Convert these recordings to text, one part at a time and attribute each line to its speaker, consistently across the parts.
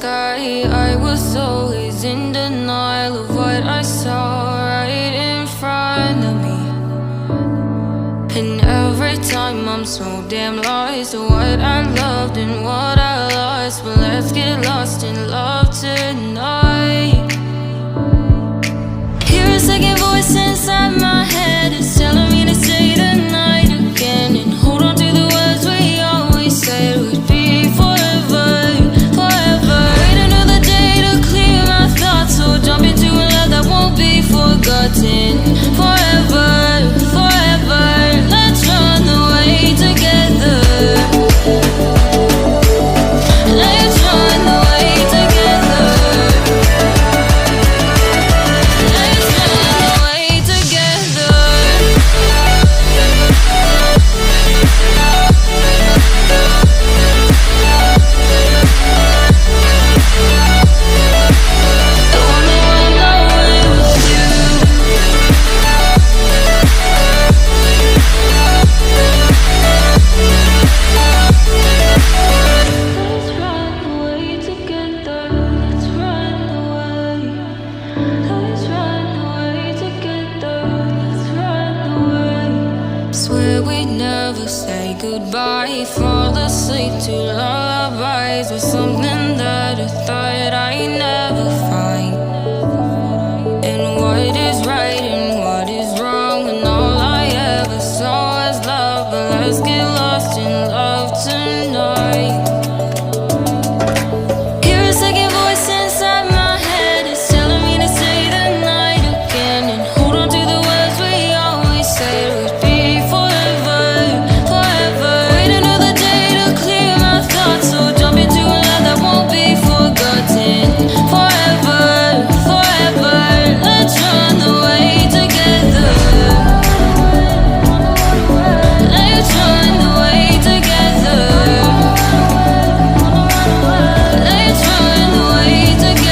Speaker 1: sky. I was always in denial of what I saw right in front of me. And every time I'm so damn lost to what I loved and what I lost. But let's get lost in love tonight. Hear a second voice inside my head. It's telling me to say the night again and hold on to the words we always said would be forever, forever. Wait another day to clear my thoughts, so jump into a love that won't be forgotten. Forever, forever. Let's run away together. Let's run away together. Let's run away together. Don't know I'm going with you. Let's run away together. Let's run away. Let's run away together. Let's run away. Swear we'd never say goodbye. Fall asleep to lullabies with something that I thought I'd never find. And what is right and what is wrong, and all I ever saw was love. But let's get lost in love tonight. Hear a second voice inside my head. It's telling me to say the night again and hold on to the words we always said would be forever, forever. Wait another day to clear my thoughts, so jump into a love that won't be forgotten. Forever, forever. Let's run away together. Let's run away together. Let's run away together. Let's run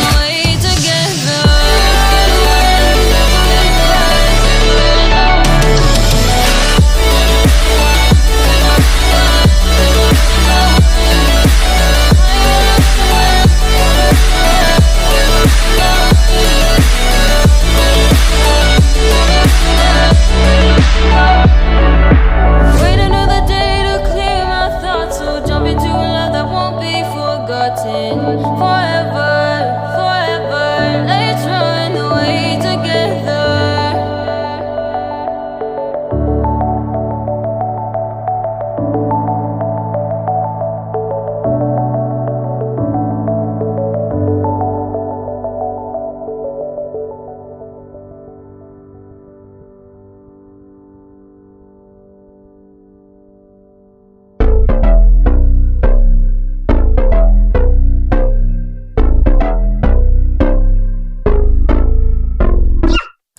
Speaker 1: away together. Wait another day to clear my thoughts, so jump into a love that won't be forgotten. Forever, forever. Let's run away together.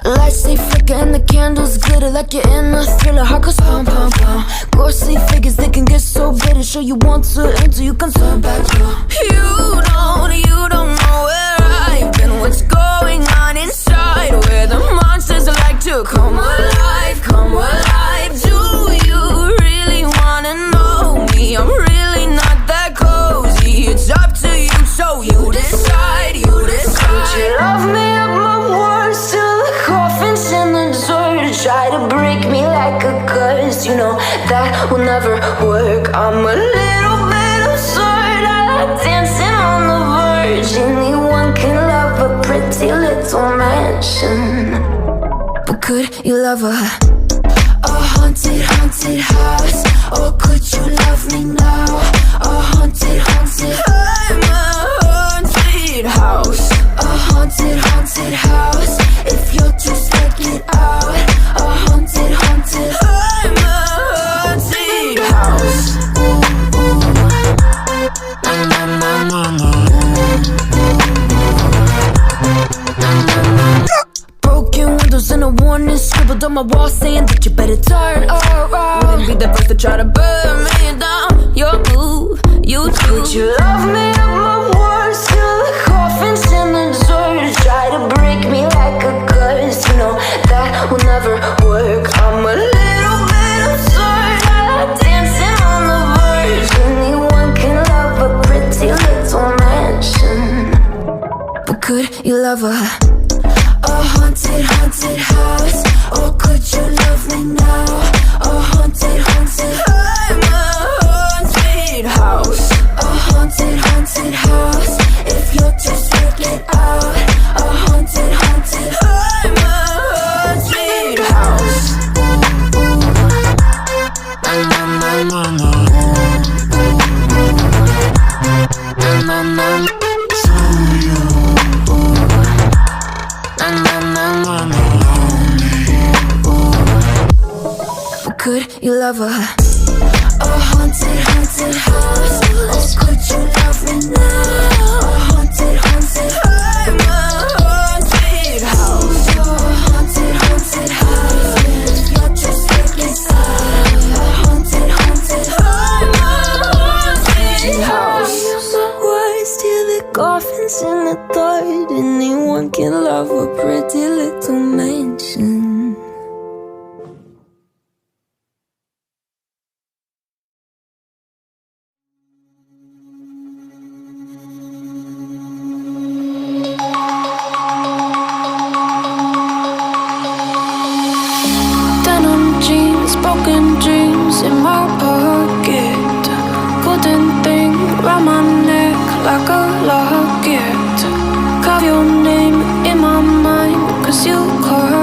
Speaker 2: Lights they flicker and the candles glitter like you're in a thriller. Heart goes pum pum pum. Ghostly figures they can get so bitter. Show you want to until you can turn back. You don't know where I've been. What's going on inside? Where the monsters like to come alive, come alive. Do you really wanna know me? I'm really not that cozy. It's up to you, so you decide, you decide. Would you love me up my words till the coffin's in the dirt? Try to break me like a curse, you know that will never work. I'm a little bit absurd. I like dancing on the verge. Anyone can love a pretty little mansion, but could you love a haunted, haunted house? Or could you love me now? A haunted, haunted. I'm a haunted house. A haunted, haunted house. If you're too scared, get out. A haunted, haunted. I'm a haunted house. Na na na na na. Broken windows and a warning scribbled on my wall saying that you better turn around. Wouldn't be the first to try to burn me down. Your move, you do. Would you love me up my words till the coffin's in the dirt? Try to break me like a curse, you know that love a haunted, haunted house? Or could you love me now? A haunted, haunted, I'm a haunted house. A haunted, haunted house. If you're too scared, get out. A haunted, haunted, I'm a haunted house. Na na na na na. Na na na. Could you love a haunted, haunted house? Or could you love me now? A haunted, haunted, I'm a haunted house. A haunted, haunted house. If you're just getting sad. A haunted, haunted, I'm a haunted house. Why steal the coffins in the thought anyone can love a pretty little mansion? Broken dreams in my pocket. Golden thing round my neck like a locket. Carve your name in my mind, 'cause you call